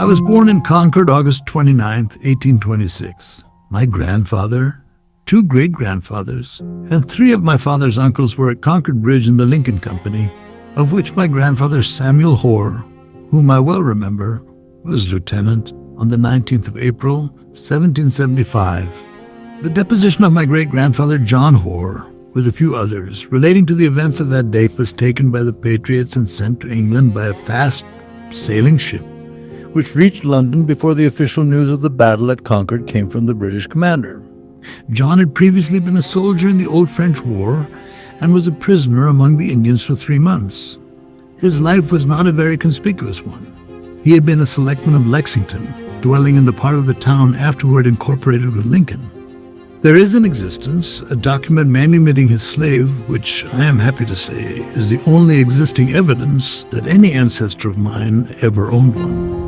I was born in Concord, August 29th, 1826. My grandfather, 2 great-grandfathers, and 3 of my father's uncles were at Concord Bridge in the Lincoln Company, of which my grandfather Samuel Hoar, whom I well remember, was lieutenant on the 19th of April, 1775. The deposition of my great-grandfather John Hoar, with a few others, relating to the events of that date was taken by the Patriots and sent to England by a fast-sailing ship, which reached London before the official news of the battle at Concord came from the British commander. John had previously been a soldier in the Old French War and was a prisoner among the Indians for 3 months. His life was not a very conspicuous one. He had been a selectman of Lexington, dwelling in the part of the town afterward incorporated with Lincoln. There is in existence a document manumitting his slave, which I am happy to say is the only existing evidence that any ancestor of mine ever owned one.